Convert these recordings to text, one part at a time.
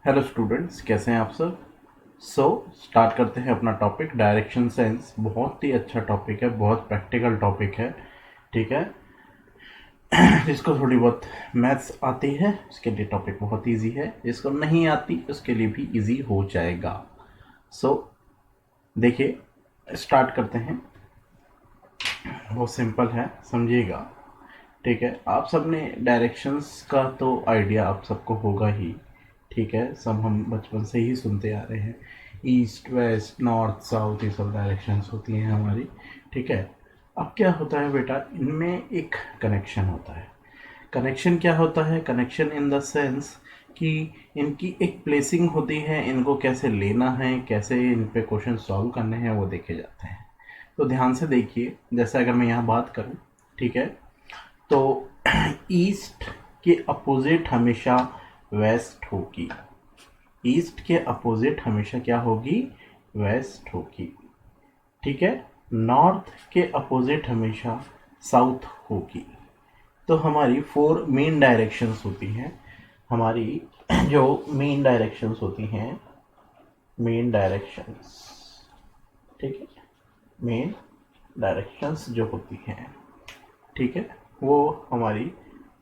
Hello students, कैसे हैं आप सब। स्टार्ट करते हैं अपना टॉपिक डायरेक्शन सेंस। बहुत ही अच्छा टॉपिक है, बहुत प्रैक्टिकल टॉपिक है। ठीक है। जिसको थोड़ी बहुत मैथ्स आती है उसके लिए टॉपिक बहुत इजी है, जिसको नहीं आती उसके लिए भी इजी हो जाएगा। सो देखिए, स्टार्ट करते हैं। बहुत सिंपल है, समझिएगा। ठीक है, आप सब ने डायरेक्शंस का तो आइडिया आप सबको होगा ही। ठीक है, सब हम बचपन से ही सुनते आ रहे हैं। ईस्ट वेस्ट नॉर्थ साउथ ये सब डायरेक्शंस होती हैं हमारी। ठीक है। अब क्या होता है बेटा, इनमें एक कनेक्शन होता है। कनेक्शन क्या होता है? कनेक्शन इन द सेंस कि इनकी एक प्लेसिंग होती है, इनको कैसे लेना है, कैसे इन पे क्वेश्चन सॉल्व करने हैं वो देखे जाते हैं। तो ध्यान से देखिए, जैसे अगर मैं यहाँ बात करूँ, ठीक है, तो ईस्ट के अपोजिट हमेशा वेस्ट होगी। ईस्ट के अपोजिट हमेशा क्या होगी? वेस्ट होगी। ठीक है। नॉर्थ के अपोजिट हमेशा साउथ होगी। तो हमारी फोर मेन डायरेक्शंस होती हैं हमारी। जो मेन डायरेक्शंस होती हैं, मेन डायरेक्शंस, ठीक है, मेन डायरेक्शंस जो होती हैं, ठीक है, वो हमारी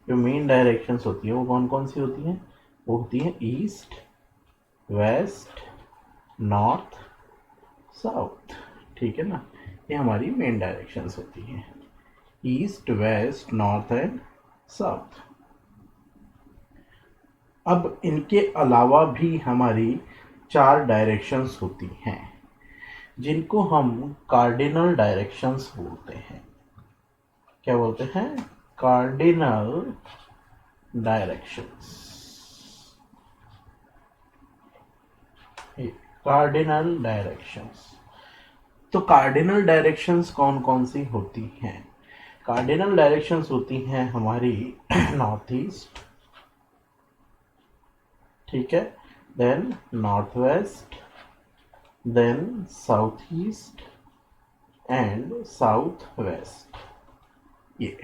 जो मेन डायरेक्शंस होती हैं वो कौन कौन सी होती हैं? वो होती हैं ईस्ट वेस्ट नॉर्थ साउथ। ठीक है ना, ये हमारी मेन डायरेक्शंस होती हैं, east west north and south. अब इनके अलावा भी हमारी चार डायरेक्शंस होती हैं जिनको हम कार्डिनल डायरेक्शंस बोलते हैं। क्या बोलते हैं? Cardinal directions. Cardinal directions. तो कार्डिनल डायरेक्शंस कौन कौन सी होती हैं? कार्डिनल डायरेक्शंस होती हैं हमारी नॉर्थ ईस्ट, ठीक है, then north west, then south east and south west. ये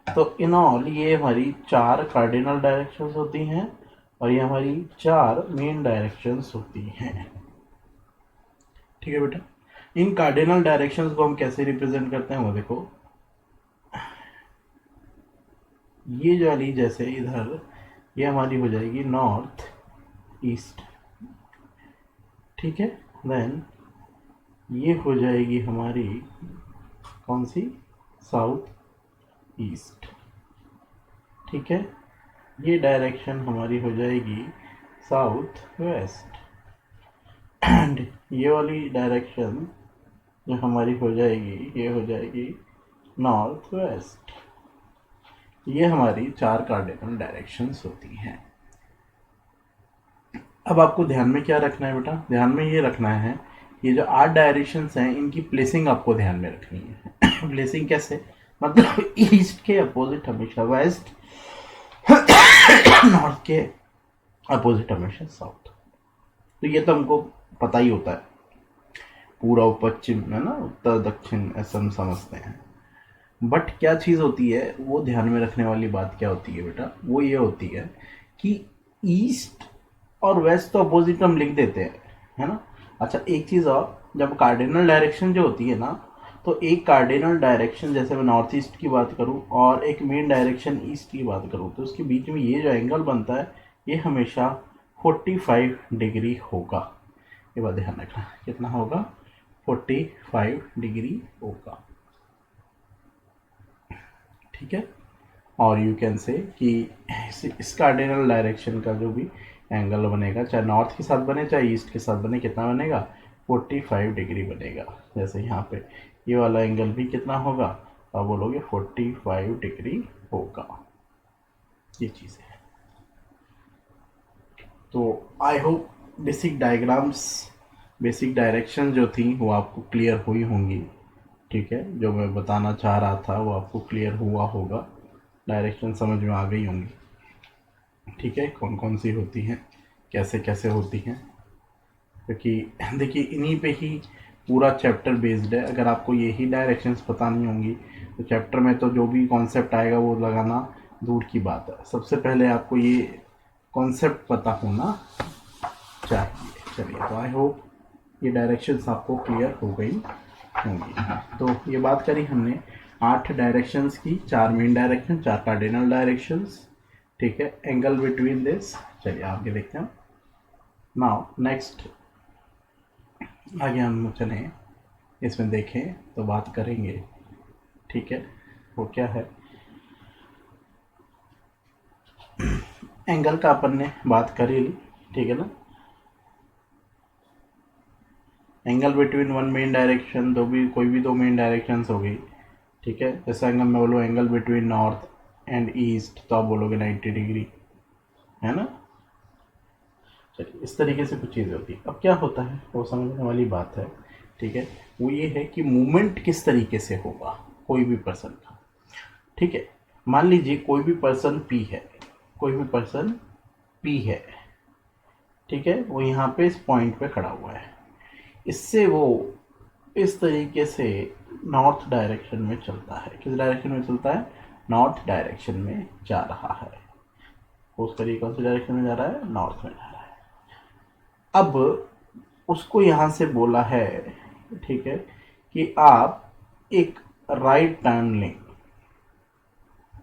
तो इन ऑल ये हमारी चार कार्डिनल डायरेक्शंस होती हैं और ये हमारी चार मेन डायरेक्शंस होती हैं। ठीक है बेटा, इन कार्डिनल डायरेक्शंस को हम कैसे रिप्रेजेंट करते हैं वो देखो। ये जो वाली जैसे इधर, ये हमारी हो जाएगी नॉर्थ ईस्ट, ठीक है, देन ये हो जाएगी हमारी कौन सी? South east. ठीक है, ये डायरेक्शन हमारी हो जाएगी साउथ वेस्ट एंड ये वाली डायरेक्शन जो हमारी हो जाएगी ये हो जाएगी नॉर्थ वेस्ट। ये हमारी चार कार्डिनल डायरेक्शंस होती हैं। अब आपको ध्यान में क्या रखना है बेटा? ध्यान में ये रखना है, ये जो आठ डायरेक्शंस हैं इनकी प्लेसिंग आपको ध्यान में रखनी है। प्लेसिंग कैसे? मतलब ईस्ट के अपोजिट हमेशा वेस्ट, नॉर्थ के अपोजिट हमेशा साउथ। तो ये तो हमको पता ही होता है, पूर्व पश्चिम है ना, उत्तर दक्षिण ऐसा हम समझते हैं। बट क्या चीज़ होती है, वो ध्यान में रखने वाली बात क्या होती है बेटा? वो ये होती है कि ईस्ट और वेस्ट तो अपोजिट हम लिख देते हैं, है ना। अच्छा, एक चीज़ और, जब कार्डिनल डायरेक्शन जो होती है ना, तो एक कार्डिनल डायरेक्शन जैसे मैं नॉर्थ ईस्ट की बात करूं और एक मेन डायरेक्शन ईस्ट की बात करूं, तो उसके बीच में ये जो एंगल बनता है ये हमेशा 45 डिग्री होगा। ये बात ध्यान रखना, कितना होगा? 45 डिग्री होगा। ठीक है। और यू कैन से कि इस कार्डिनल डायरेक्शन का जो भी एंगल बनेगा, चाहे नॉर्थ के साथ बने चाहे ईस्ट के साथ बने, कितना बनेगा? 45 डिग्री बनेगा। जैसे यहाँ पे ये वाला एंगल भी कितना होगा? आप बोलोगे 45 डिग्री होगा। ये चीज़ है। तो I hope basic diagrams, basic direction जो थी वो आपको क्लियर हुई होंगी। ठीक है, जो मैं बताना चाह रहा था वो आपको क्लियर हुआ होगा, डायरेक्शन समझ में आ गई होंगी। ठीक है, कौन कौन सी होती हैं, कैसे कैसे होती हैं, क्योंकि देखिए इन्हीं पे ही पूरा चैप्टर बेस्ड है। अगर आपको यही डायरेक्शंस पता नहीं होंगी तो चैप्टर में तो जो भी कॉन्सेप्ट आएगा वो लगाना दूर की बात है। सबसे पहले आपको ये कॉन्सेप्ट पता होना चाहिए। चलिए, तो आई होप ये डायरेक्शंस आपको क्लियर हो गई होंगी। तो ये बात करी हमने 8 डायरेक्शंस की, 4 मेन डायरेक्शन, 4 कार्डिनल डायरेक्शंस, ठीक है। एंगल बिटवीन दिस, चलिए आगे देखते हैं। नाउ नेक्स्ट आगे हम चलें, इसमें देखें तो बात करेंगे, ठीक है। वो क्या है, एंगल का अपन ने बात करी ली, ठीक है ना। Angle between one main direction, कोई भी दो मेन डायरेक्शंस हो गई, ठीक है। जैसे अगर मैं बोलूँ angle between north and east, तो आप बोलोगे 90 डिग्री, है ना। चलिए, इस तरीके से कुछ चीज़ें होती है। अब क्या होता है, वो समझने वाली बात है, ठीक है। वो ये है कि मूवमेंट किस तरीके से होगा कोई भी पर्सन का, ठीक है। मान लीजिए कोई भी पर्सन पी है, कोई भी पर्सन पी है, ठीक है। वो यहाँ पे इस पॉइंट पे खड़ा हुआ है, इससे वो इस तरीके से नॉर्थ डायरेक्शन में चलता है। किस डायरेक्शन में चलता है, नॉर्थ डायरेक्शन में जा रहा है। उस तरीके कौन सी डायरेक्शन में जा रहा है, नॉर्थ में जा रहा है। अब उसको यहाँ से बोला है, ठीक है, कि आप एक राइट टर्न लें।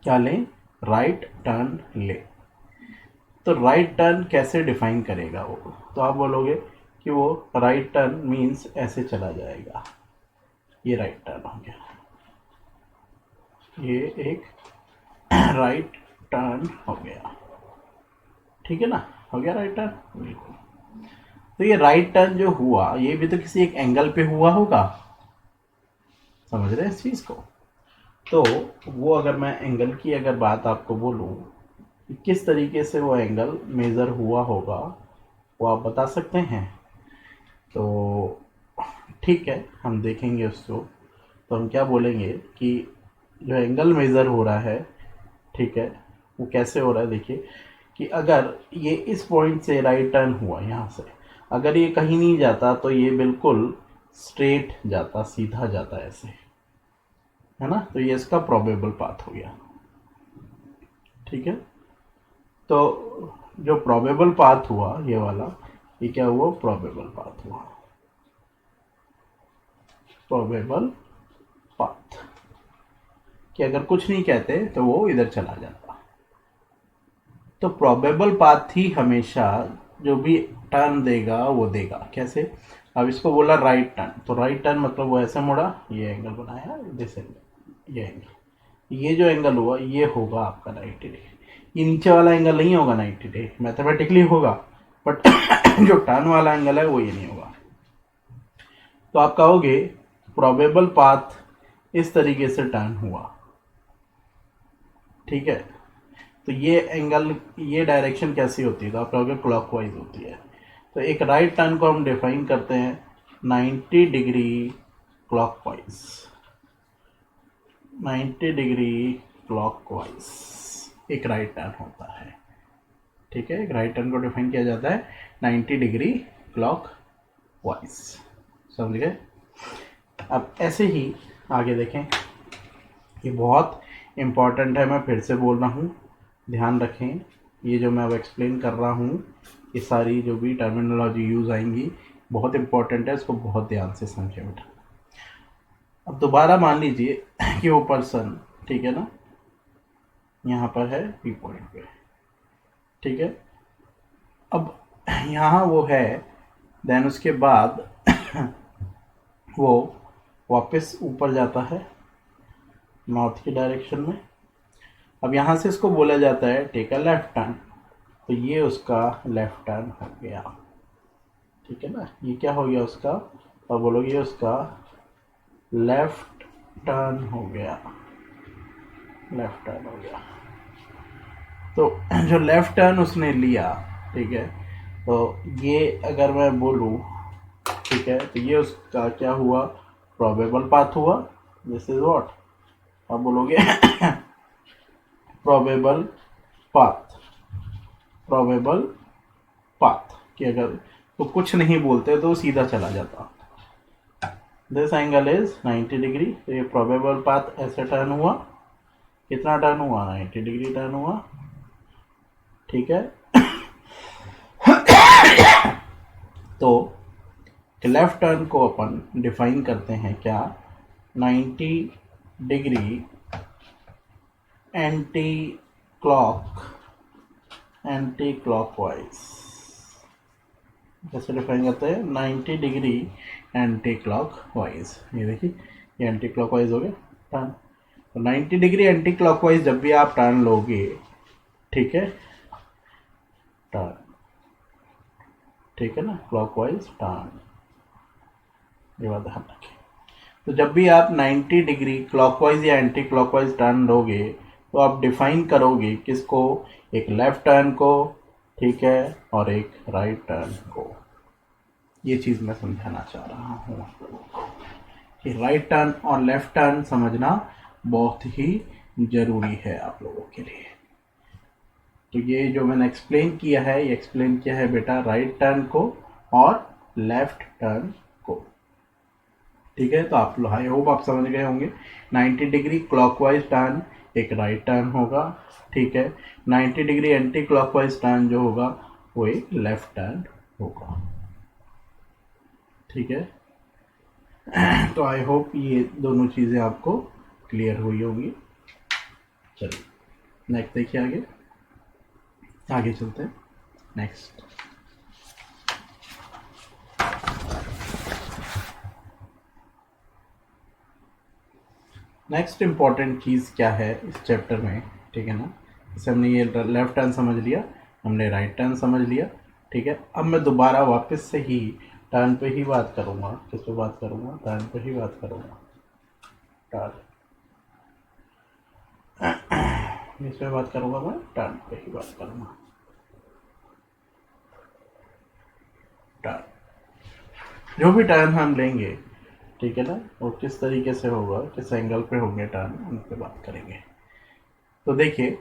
क्या लें, राइट टर्न लें। तो राइट टर्न कैसे डिफाइन करेगा वो, तो आप बोलोगे कि वो राइट टर्न मीन्स ऐसे चला जाएगा। ये राइट टर्न हो गया, ये एक राइट टर्न हो गया, ठीक है ना, हो गया राइट टर्न, बिल्कुल। तो ये राइट टर्न जो हुआ, ये भी तो किसी एक एंगल पे हुआ होगा, समझ रहे हैं इस चीज को। तो वो अगर मैं एंगल की अगर बात आपको बोलूं कि किस तरीके से वो एंगल मेजर हुआ होगा, वो आप बता सकते हैं। तो ठीक है, हम देखेंगे उसको। तो हम क्या बोलेंगे कि जो एंगल मेज़र हो रहा है, ठीक है, वो कैसे हो रहा है, देखिए कि अगर ये इस पॉइंट से राइट टर्न हुआ यहाँ से, अगर ये कहीं नहीं जाता तो ये बिल्कुल स्ट्रेट जाता, सीधा जाता ऐसे, है ना। तो ये इसका प्रोबेबल पाथ हो गया, ठीक है। तो जो प्रोबेबल पाथ हुआ ये वाला, ये क्या हुआ, प्रोबेबल पाथ हुआ, प्रोबेबल पाथ, कि अगर कुछ नहीं कहते तो वो इधर चला जाता। तो प्रोबेबल पाथ ही हमेशा जो भी टर्न देगा वो देगा। कैसे, अब इसको बोला राइट टर्न, तो राइट टर्न मतलब वो ऐसे मुड़ा, ये एंगल बनाया, दिस एंगल, ये एंगल, ये जो एंगल हुआ ये होगा आपका 90 डिग्री। ये नीचे वाला एंगल नहीं होगा 90 डिग्री, मैथमेटिकली होगा, बट जो टर्न वाला एंगल है वो ये नहीं होगा। तो आप कहोगे प्रोबेबल पाथ इस तरीके से टर्न हुआ, ठीक है। तो ये एंगल, ये डायरेक्शन कैसी होती है, तो आप कहोगे क्लॉकवाइज होती है। तो एक राइट टर्न को हम डिफाइन करते हैं 90 डिग्री क्लॉकवाइज, 90 डिग्री क्लॉकवाइज एक राइट टर्न होता है, ठीक है। एक राइट टर्न को डिफाइन किया जाता है 90 डिग्री क्लॉकवाइज, समझ गए। अब ऐसे ही आगे देखें, ये बहुत इम्पॉर्टेंट है, मैं फिर से बोल रहा हूँ, ध्यान रखें। ये जो मैं अब एक्सप्लेन कर रहा हूँ, ये सारी जो भी टर्मिनोलॉजी यूज़ आएंगी बहुत इम्पॉर्टेंट है, इसको बहुत ध्यान से समझें बेटा। अब दोबारा मान लीजिए कि वो पर्सन, ठीक है ना, यहाँ पर है पी पॉइंट पे, ठीक है। अब यहाँ वो है, देन उसके बाद वो वापस ऊपर जाता है नॉर्थ की डायरेक्शन में। अब यहाँ से इसको बोला जाता है टेक अ लेफ्ट टर्न, तो ये उसका लेफ्ट टर्न हो गया, ठीक है ना। ये क्या हो गया उसका, और बोलोगे उसका लेफ्ट टर्न हो गया, लेफ्ट टर्न हो गया। तो जो लेफ्ट टर्न उसने लिया, ठीक है, तो ये अगर मैं बोलूँ, ठीक है, तो ये उसका क्या हुआ, प्रोबेबल पाथ हुआ। दिस इज व्हाट, आप बोलोगे प्रोबेबल पाथ, प्रोबेबल पाथ, कि अगर तो कुछ नहीं बोलते तो सीधा चला जाता। दिस एंगल इज 90 डिग्री, तो ये प्रोबेबल पाथ ऐसे टर्न हुआ, कितना टर्न हुआ, 90 डिग्री टर्न हुआ, ठीक है। तो लेफ्ट टर्न को अपन डिफाइन करते हैं क्या, 90 डिग्री एंटी क्लॉकवाइज। कैसे डिफाइन करते हैं, 90 डिग्री एंटी क्लॉकवाइज। ये देखिए ये एंटी क्लॉकवाइज हो गया टर्न। तो 90 डिग्री एंटी क्लॉकवाइज जब भी आप टर्न लोगे, ठीक है, टर्न, ठीक है ना, क्लॉकवाइज टर्न, ये बात ध्यान रखें। तो जब भी आप 90 डिग्री क्लॉकवाइज या एंटी क्लॉकवाइज टर्न लोगे तो आप डिफाइन करोगे किसको, एक लेफ्ट टर्न को, ठीक है, और एक राइट टर्न को। ये चीज़ मैं समझाना चाह रहा हूँ आप लोगों को कि राइट टर्न और लेफ्ट टर्न समझना बहुत ही ज़रूरी है आप लोगों के लिए। तो ये जो मैंने एक्सप्लेन किया है, ये एक्सप्लेन किया है बेटा राइट टर्न को और लेफ्ट टर्न को, ठीक है। तो आप आई होप आप समझ गए होंगे। 90 डिग्री क्लॉकवाइज टर्न एक राइट टर्न होगा, ठीक है। 90 डिग्री एंटी क्लॉकवाइज टर्न जो होगा वो एक लेफ्ट टर्न होगा, ठीक है। तो आई होप ये दोनों चीज़ें आपको क्लियर हुई होंगी। चलिए नेक्स्ट देखिए, आगे चलते हैं। नेक्स्ट इम्पॉर्टेंट चीज़ क्या है इस चैप्टर में, ठीक है ना। जैसे हमने ये लेफ्ट टर्न समझ लिया, हमने राइट टर्न समझ लिया, ठीक है। अब मैं दोबारा वापस से ही टर्न पे ही बात करूँगा। किस पे बात करूँगा, टर्न पे ही बात करूँगा। टर्न, इस पे बात करूँगा, मैं टर्न पे ही बात करूँगा। टर्न, जो भी टर्न हम लेंगे, ठीक है ना, वो किस तरीके से होगा, किस एंगल पे होंगे टर्न, उन पे बात करेंगे। तो देखिए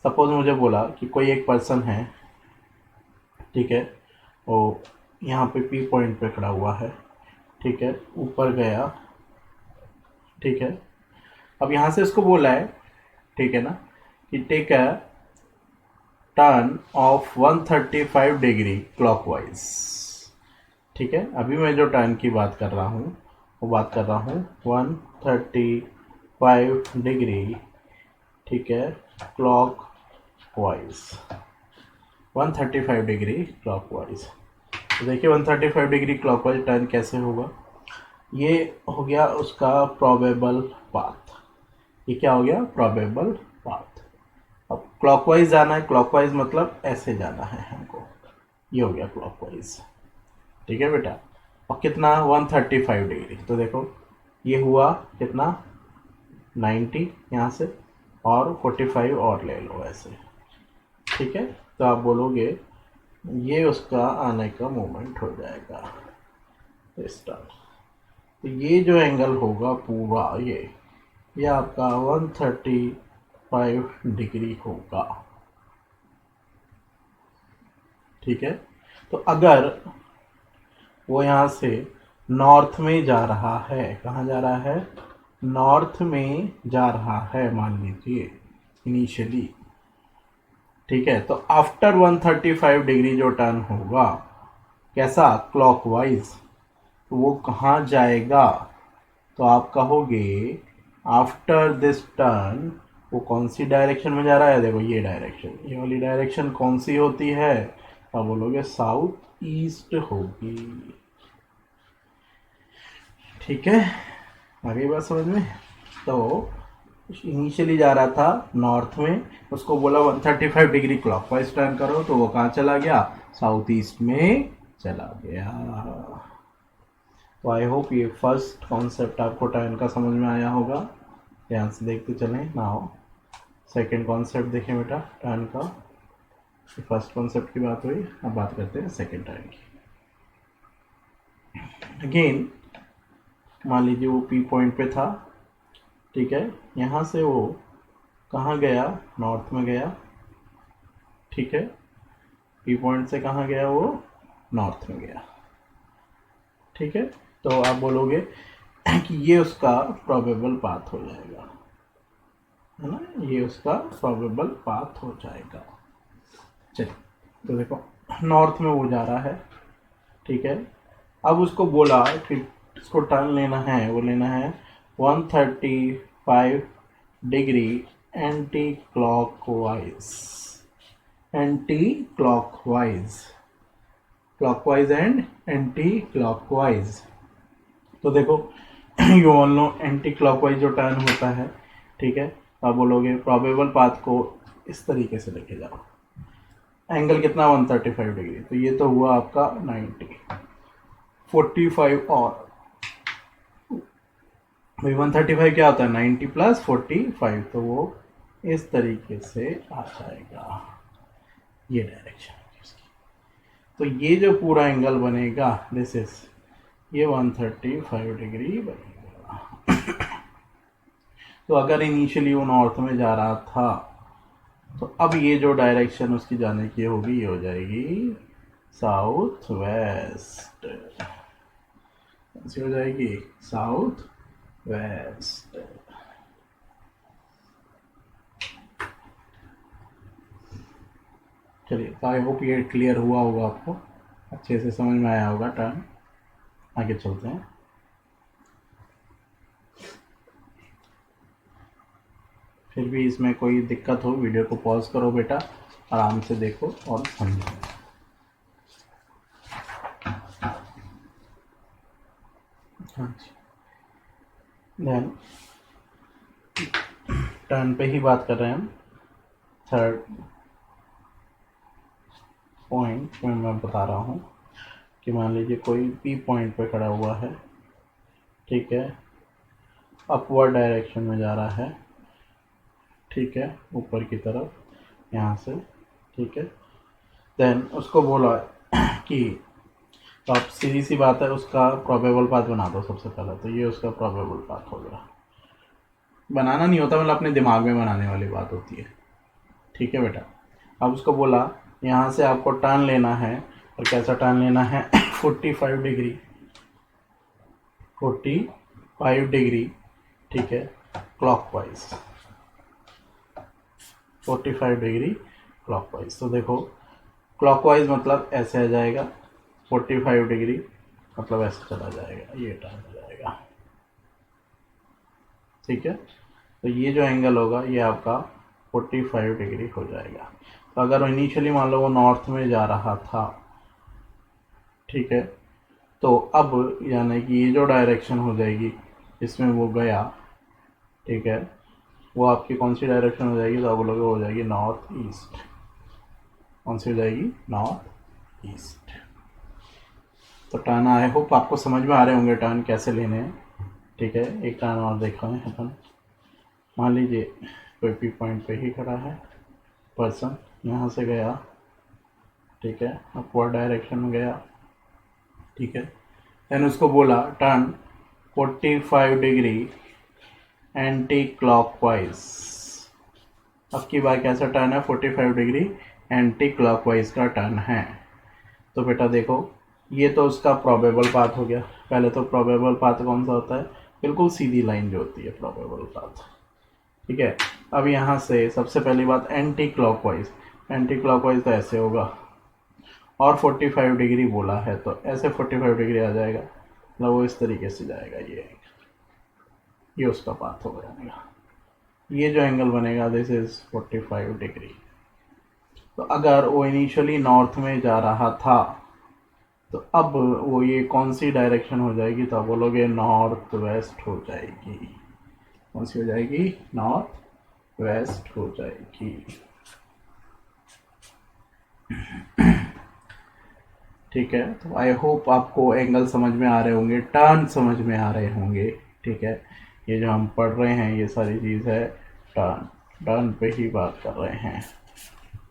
सपोज मुझे बोला कि कोई एक पर्सन है, ठीक है, वो यहाँ पे पी पॉइंट पे खड़ा हुआ है, ठीक है, ऊपर गया, ठीक है। अब यहाँ से उसको बोला है, ठीक है ना, कि take a turn of 135 degree clockwise, ठीक है। अभी मैं जो टर्न की बात कर रहा हूँ वो बात कर रहा हूँ 135 डिग्री, ठीक है, क्लॉक वाइज, 135 डिग्री क्लॉकवाइज। तो देखिए 135 डिग्री क्लॉकवाइज टर्न कैसे होगा, ये हो गया उसका प्रोबेबल पाथ। ये क्या हो गया, प्रोबेबल पाथ। अब क्लॉकवाइज जाना है, क्लॉकवाइज मतलब ऐसे जाना है हमको, ये हो गया क्लॉकवाइज, ठीक है बेटा। और कितना, 135 डिग्री। तो देखो ये हुआ कितना, 90 यहाँ से, और 45 और ले लो ऐसे, ठीक है। तो आप बोलोगे ये उसका आने का मोमेंट हो जाएगा इस तरह। तो ये जो एंगल होगा पूरा, ये आपका 135 डिग्री होगा, ठीक है। तो अगर वो यहाँ से नॉर्थ में जा रहा है, कहाँ जा रहा है, नॉर्थ में जा रहा है मान लीजिए इनिशियली, ठीक है। तो आफ्टर 135 डिग्री जो टर्न होगा कैसा, क्लॉकवाइज, तो वो कहाँ जाएगा, तो आप कहोगे आफ्टर दिस टर्न वो कौन सी डायरेक्शन में जा रहा है, देखो ये डायरेक्शन, ये वाली डायरेक्शन कौन सी होती है, तो आप बोलोगे साउथ ईस्ट होगी, ठीक है। आगे बात समझ में। तो इनिशियली जा रहा था नॉर्थ में, उसको बोला 135 डिग्री क्लॉकवाइज टर्न करो, तो वो कहाँ चला गया, साउथ ईस्ट में चला गया। तो आई होप ये फर्स्ट कॉन्सेप्ट आपको टर्न का समझ में आया होगा। ध्यान से देखते चलें ना हो। सेकेंड कॉन्सेप्ट देखें बेटा टर्न का, फर्स्ट कॉन्सेप्ट की बात हुई, अब बात करते हैं सेकेंड टर्न की। अगेन मान लीजिए वो पी पॉइंट पे था, ठीक है, यहाँ से वो कहाँ गया, नॉर्थ में गया, ठीक है। पी पॉइंट से कहाँ गया, वो नॉर्थ में गया, ठीक है। तो आप बोलोगे कि ये उसका प्रोबेबल पाथ हो जाएगा, है ना, ये उसका प्रोबेबल पाथ हो जाएगा। चलिए तो देखो नॉर्थ में वो जा रहा है, ठीक है। अब उसको बोला कि इसको टर्न लेना है, वो लेना है 135 degree anti clockwise, anti clockwise, clockwise and anti clockwise. तो देखो you all know anti clockwise जो टर्न होता है, ठीक है। आप बोलोगे प्रोबेबल पाथ को इस तरीके से लेके जाओ, एंगल कितना 135 डिग्री, तो ये तो हुआ आपका 90, 45 और भाई 135 क्या होता है 90 प्लस 45, तो वो इस तरीके से आ जाएगा, ये डायरेक्शन है इसकी। तो ये जो पूरा एंगल बनेगा दिस इज, ये 135 डिग्री बनेगा। तो अगर इनिशियली वो नॉर्थ में जा रहा था, तो अब ये जो डायरेक्शन उसकी जाने की होगी ये हो जाएगी साउथ वेस्ट, ऐसी हो जाएगी साउथ वेस्ट। चलिए, तो आई होप ये क्लियर हुआ होगा, आपको अच्छे से समझ में आया होगा टर्न। आगे चलते हैं। फिर भी इसमें कोई दिक्कत हो वीडियो को पॉज करो बेटा, आराम से देखो और समझो। हाँ जी, देन टर्न पे ही बात कर रहे हैं हम। थर्ड पॉइंट में मैं बता रहा हूँ कि मान लीजिए कोई बी पॉइंट पे खड़ा हुआ है, ठीक है, अपवर्ड डायरेक्शन में जा रहा है, ठीक है, ऊपर की तरफ यहाँ से, ठीक है। देन उसको बोला कि, तो आप सीधी सी बात है उसका प्रोबेबल पाथ बना दो सबसे पहले, तो ये उसका प्रोबेबल पाथ हो गया। बनाना नहीं होता, मतलब अपने दिमाग में बनाने वाली बात होती है, ठीक है बेटा। अब उसको बोला यहाँ से आपको टर्न लेना है, और कैसा टर्न लेना है 45 डिग्री, 45 डिग्री, ठीक है, क्लॉकवाइज, 45 डिग्री क्लॉकवाइज। तो देखो क्लॉकवाइज मतलब ऐसे आ जाएगा, 45 डिग्री मतलब ऐसे चला जाएगा, ये टर्न हो जाएगा, ठीक है। तो ये जो एंगल होगा ये आपका 45 डिग्री हो जाएगा। तो अगर इनिशियली मान लो वो नॉर्थ में जा रहा था, ठीक है, तो अब यानी कि ये जो डायरेक्शन हो जाएगी इसमें वो गया, ठीक है, वो आपकी कौन सी डायरेक्शन हो जाएगी, तो आप बोलोगे हो जाएगी नॉर्थ ईस्ट। कौन सी हो जाएगी, नॉर्थ ईस्ट। तो टर्न आई होप आपको समझ में आ रहे होंगे टर्न कैसे लेने हैं, ठीक है। एक टर्न और देखा है अपन, मान लीजिए कोई पी पॉइंट पे ही खड़ा है पर्सन, यहाँ से गया, ठीक है, अपवर्ड डायरेक्शन में गया, ठीक है। देन उसको बोला टर्न 45 डिग्री एंटी क्लॉकवाइज। अब की बार कैसा टर्न है, 45 डिग्री एंटी क्लॉकवाइज का टर्न है। तो बेटा देखो ये तो उसका प्रोबेबल पाथ हो गया। पहले तो प्रोबेबल पाथ कौन सा होता है, बिल्कुल सीधी लाइन जो होती है प्रोबेबल पाथ, ठीक है। अब यहाँ से सबसे पहली बात एंटी क्लॉकवाइज, एंटी क्लॉकवाइज तो ऐसे होगा, और 45 डिग्री बोला है तो ऐसे 45 डिग्री आ जाएगा, मतलब वो इस तरीके से जाएगा, ये उसका पाथ हो जाएगा। ये जो एंगल बनेगा दिस इज 45 डिग्री। तो अगर वो इनिशियली नॉर्थ में जा रहा था, तो अब वो ये कौन सी डायरेक्शन हो जाएगी, तो आप बोलोगे नॉर्थ वेस्ट हो जाएगी। कौन सी हो जाएगी, नॉर्थ वेस्ट हो जाएगी, ठीक है। तो आई होप आपको एंगल समझ में आ रहे होंगे, टर्न समझ में आ रहे होंगे, ठीक है। ये जो हम पढ़ रहे हैं ये सारी चीज़ है टर्न, टर्न पे ही बात कर रहे हैं,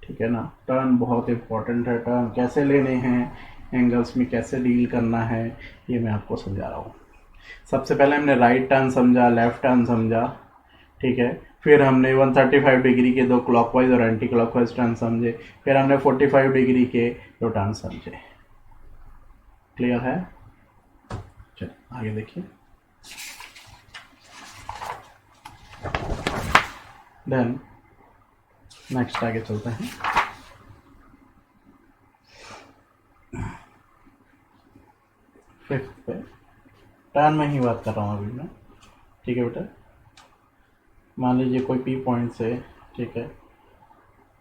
ठीक है ना। टर्न बहुत इंपॉर्टेंट है, टर्न कैसे लेने हैं, एंगल्स में कैसे डील करना है, ये मैं आपको समझा रहा हूँ। सबसे पहले हमने राइट टर्न समझा, लेफ्ट टर्न समझा, ठीक है। फिर हमने 135 डिग्री के दो क्लॉकवाइज और एंटी क्लॉकवाइज टर्न समझे, फिर हमने 45 डिग्री के दो टर्न समझे। क्लियर है, चलिए आगे देखिए। देन नेक्स्ट आगे चलते हैं। 5th पे, टर्न में ही बात कर रहा हूँ अभी मैं, ठीक है बेटा। मान लीजिए कोई P पॉइंट से, ठीक है,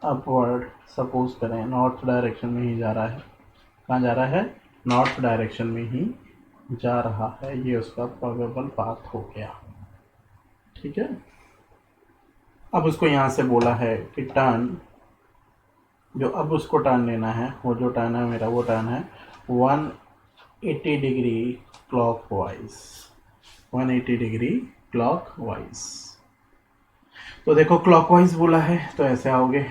अपवर्ड सपोज करें नॉर्थ डायरेक्शन में ही जा रहा है। कहाँ जा रहा है? नॉर्थ डायरेक्शन में ही जा रहा है। ये उसका प्रोबेबल पाथ हो गया, ठीक है। अब उसको यहाँ से बोला है कि टर्न, जो अब उसको टर्न लेना है, वो जो टर्न है मेरा, वो टर्न है 180 डिग्री क्लॉकवाइज, 180 डिग्री क्लॉकवाइज। तो देखो क्लॉकवाइज बोला है तो ऐसे आओगे,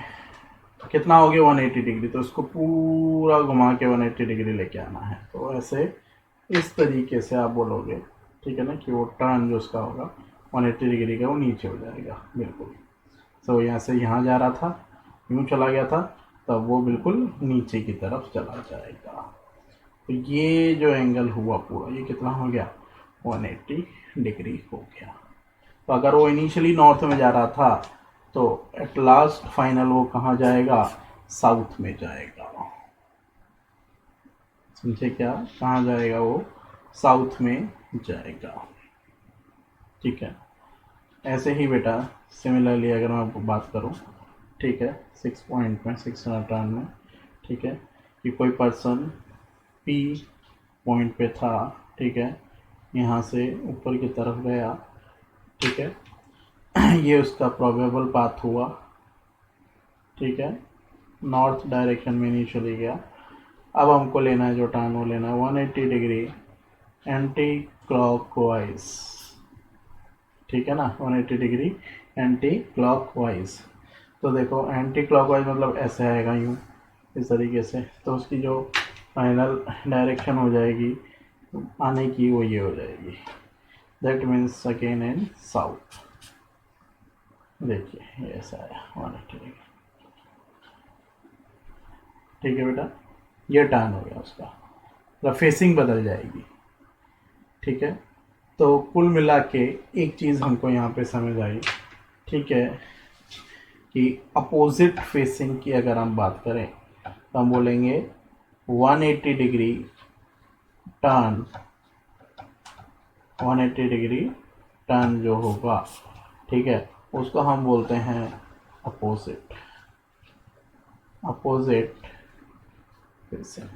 कितना आओगे 180 डिग्री, तो उसको पूरा घुमा के 180 डिग्री लेके आना है। तो ऐसे इस तरीके से आप बोलोगे, ठीक है ना, कि वो टर्न जो उसका होगा 180 डिग्री का वो नीचे हो जाएगा बिल्कुल। तो यहाँ से यहाँ जा रहा था, यूँ चला गया था, तब वो बिल्कुल नीचे की तरफ चला जाएगा। तो ये जो एंगल हुआ पूरा, ये कितना हो गया? 180 डिग्री हो गया। तो अगर वो इनिशियली नॉर्थ में जा रहा था तो एट लास्ट फाइनल वो कहाँ जाएगा? साउथ में जाएगा। समझे क्या? कहाँ जाएगा वो? साउथ में जाएगा, ठीक है। ऐसे ही बेटा सिमिलरली अगर मैं बात करूँ, ठीक है, 6 पॉइंट में, 6 टर्न में, ठीक है, कि कोई पर्सन P पॉइंट पे था, ठीक है, यहाँ से ऊपर की तरफ गया, ठीक है, ये उसका प्रोबेबल पाथ हुआ, ठीक है, नॉर्थ डायरेक्शन में नहीं चली गया। अब हमको लेना है जो टर्न, वो लेना है 180 डिग्री एंटी क्लॉकवाइज, ठीक है ना, 180 डिग्री एंटी क्लॉकवाइज। तो देखो एंटी क्लॉकवाइज मतलब ऐसे आएगा यूँ, इस तरीके से, तो उसकी जो फाइनल डायरेक्शन हो जाएगी आने की, वो ये हो जाएगी, that means again in south. देखिए ये ऐसा आया 180 डिग्री, ठीक है बेटा, ये टर्न हो गया उसका, मतलब फेसिंग बदल जाएगी, ठीक है। तो कुल मिला के एक चीज़ हमको यहाँ पे समझ आई, ठीक है, कि अपोजिट फेसिंग की अगर हम बात करें तो हम बोलेंगे 180 डिग्री टर्न, 180 डिग्री टर्न जो होगा, ठीक है, उसको हम बोलते हैं अपोजिट, अपोजिट फेसिंग।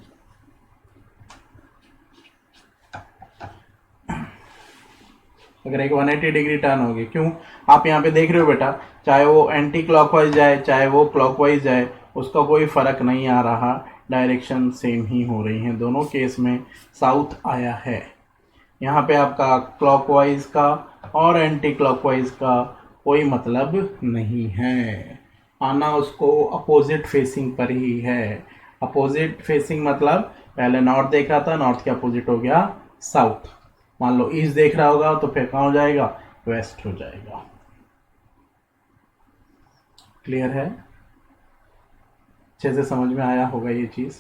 अगर एक 180 डिग्री टर्न होगी, क्यों? आप यहाँ पे देख रहे हो बेटा, चाहे वो एंटी क्लॉकवाइज जाए चाहे वो क्लॉकवाइज जाए, उसका कोई फर्क नहीं आ रहा, डायरेक्शन सेम ही हो रही है, दोनों केस में साउथ आया है। यहाँ पे आपका क्लॉकवाइज का और एंटी क्लॉकवाइज का कोई मतलब नहीं है, आना उसको अपोजिट फेसिंग पर ही है। अपोजिट फेसिंग मतलब पहले नॉर्थ देखा था, नॉर्थ के अपोजिट हो गया साउथ। मान लो ईस्ट देख रहा होगा तो फिर कहाँ हो जाएगा? वेस्ट हो जाएगा। क्लियर है? अच्छे से समझ में आया होगा ये चीज़।